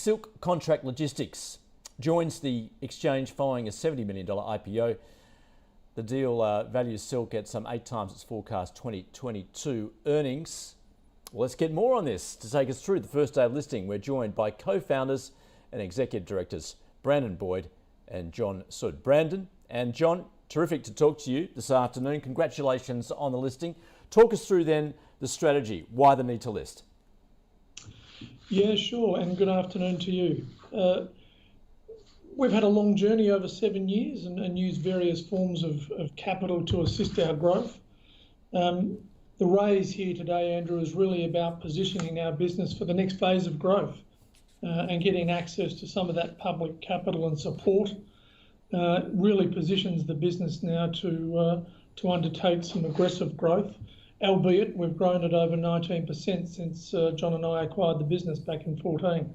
Silk Contract Logistics joins the exchange following a $70 million IPO. The deal values Silk at some 8 times its forecast 2022 earnings. Well, let's get more on this. To take us through the first day of listing, we're joined by co-founders and executive directors Brandon Boyd and John Sood. Brandon and John, terrific to talk to you this afternoon. Congratulations on the listing. Talk us through then the strategy, why the need to list. Yeah, sure, and good afternoon to you. We've had a long journey over 7 years and used various forms of capital to assist our growth. The raise here today, Andrew, is really about positioning our business for the next phase of growth and getting access to some of that public capital and support. Really positions the business now to undertake some aggressive growth. Albeit we've grown at over 19% since John and I acquired the business back in 2014.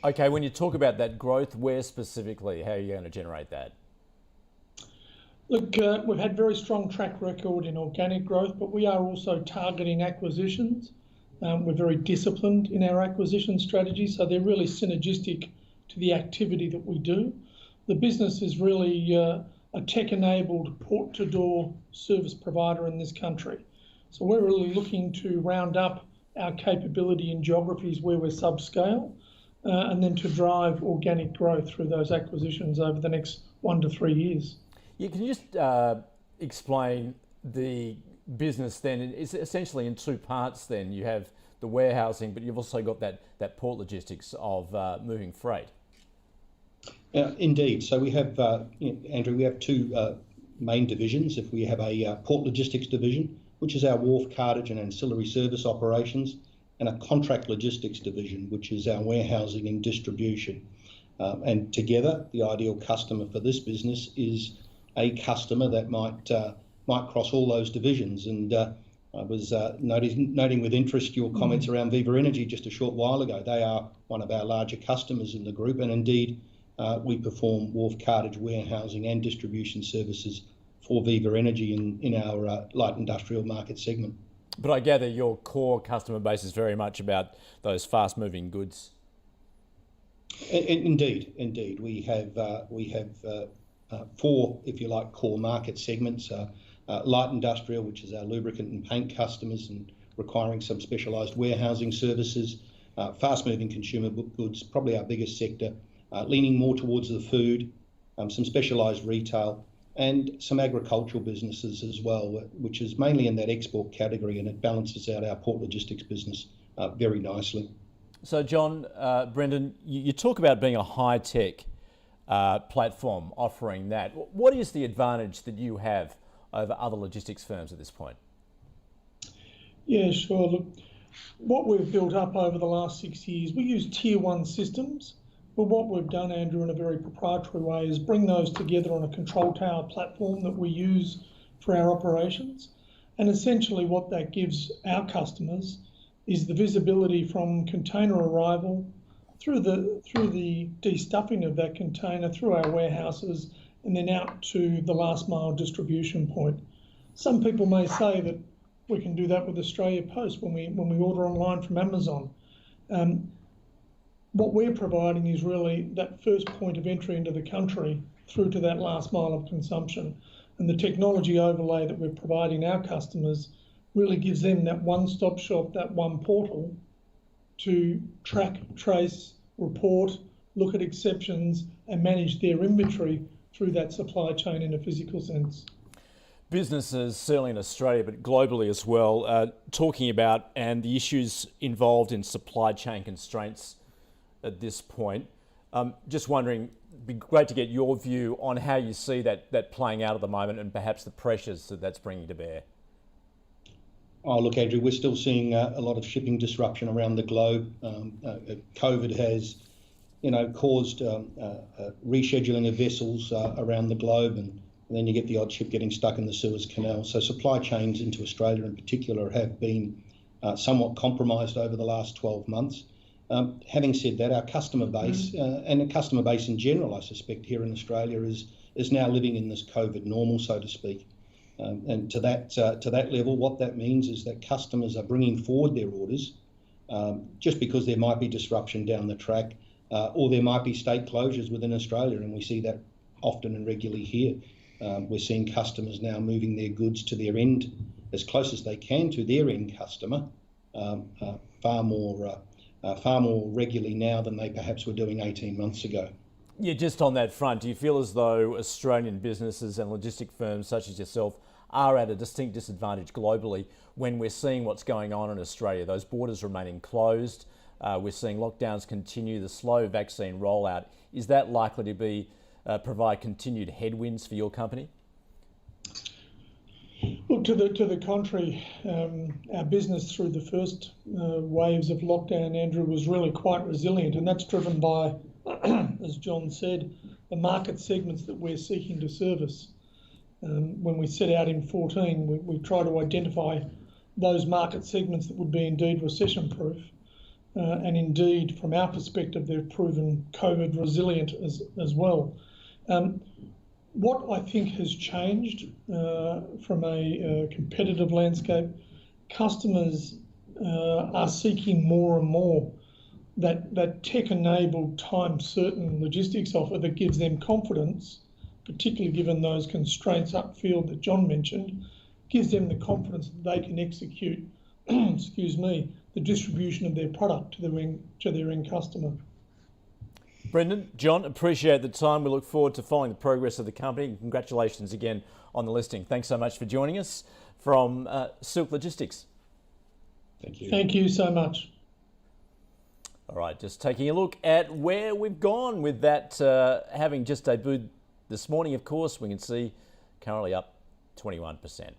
Okay, when you talk about that growth, where specifically, how are you going to generate that? Look, we've had very strong track record in organic growth, but we are also targeting acquisitions. We're very disciplined in our acquisition strategy, so they're really synergistic to the activity that we do. The business is really a tech-enabled port-to-door service provider in this country. So we're really looking to round up our capability in geographies where we're subscale and then to drive organic growth through those acquisitions over the next 1 to 3 years. Yeah, can you just explain the business then? It's essentially in 2 parts then. You have the warehousing, but you've also got that port logistics of moving freight. Indeed. So we have, Andrew, we have 2 main divisions. If we have a port logistics division, which is our wharf, cartage and ancillary service operations, and a contract logistics division, which is our warehousing and distribution. And together, the ideal customer for this business is a customer that might cross all those divisions. And I was noting with interest your comments around Viva Energy just a short while ago. They are one of our larger customers in the group, and indeed we perform wharf, cartage, warehousing and distribution services for Viva Energy in our light industrial market segment. But I gather your core customer base is very much about those fast-moving goods. Indeed. We have 4, if you like, core market segments. Light industrial, which is our lubricant and paint customers and requiring some specialised warehousing services. Fast-moving consumer goods, probably our biggest sector, leaning more towards the food, some specialised retail, and some agricultural businesses as well, which is mainly in that export category, and it balances out our port logistics business very nicely. So John, Brendan, you talk about being a high-tech platform offering that. What is the advantage that you have over other logistics firms at this point? Yeah, sure. Look, what we've built up over the last 6 years, we use tier 1 systems. But what we've done, Andrew, in a very proprietary way is bring those together on a control tower platform that we use for our operations. And essentially what that gives our customers is the visibility from container arrival through the de-stuffing of that container, through our warehouses, and then out to the last mile distribution point. Some people may say that we can do that with Australia Post when we order online from Amazon. What we're providing is really that first point of entry into the country through to that last mile of consumption. And the technology overlay that we're providing our customers really gives them that one-stop shop, that one portal to track, trace, report, look at exceptions and manage their inventory through that supply chain in a physical sense. Businesses, certainly in Australia, but globally as well, talking about and the issues involved in supply chain constraints at this point. Just wondering, it'd be great to get your view on how you see that playing out at the moment and perhaps the pressures that's bringing to bear. Oh, look, Andrew, we're still seeing a lot of shipping disruption around the globe. COVID has, caused rescheduling of vessels around the globe, and then you get the odd ship getting stuck in the Suez Canal. So supply chains into Australia in particular have been somewhat compromised over the last 12 months. Having said that, our customer base and the customer base in general, I suspect, here in Australia is now living in this COVID normal, so to speak. And to that level, what that means is that customers are bringing forward their orders just because there might be disruption down the track. or there might be state closures within Australia, and we see that often and regularly here. We're seeing customers now moving their goods to their end, as close as they can to their end customer, far more regularly now than they perhaps were doing 18 months ago. Yeah, just on that front, do you feel as though Australian businesses and logistic firms such as yourself are at a distinct disadvantage globally when we're seeing what's going on in Australia? Those borders remaining closed, we're seeing lockdowns continue, the slow vaccine rollout. Is that likely to be provide continued headwinds for your company? Look, to the contrary, our business through the first waves of lockdown, Andrew, was really quite resilient, and that's driven by, as John said, the market segments that we're seeking to service. When we set out in 2014, we try to identify those market segments that would be indeed recession-proof, and indeed, from our perspective, they've proven COVID resilient as well. What I think has changed from a competitive landscape, customers are seeking more and more that tech-enabled, time-certain logistics offer that gives them confidence, particularly given those constraints upfield that John mentioned, gives them the confidence that they can execute, the distribution of their product to their end customer. Brendan, John, appreciate the time. We look forward to following the progress of the company, and congratulations again on the listing. Thanks so much for joining us from Silk Logistics. Thank you. Thank you so much. All right, just taking a look at where we've gone with that, having just debuted this morning, of course, we can see currently up 21%.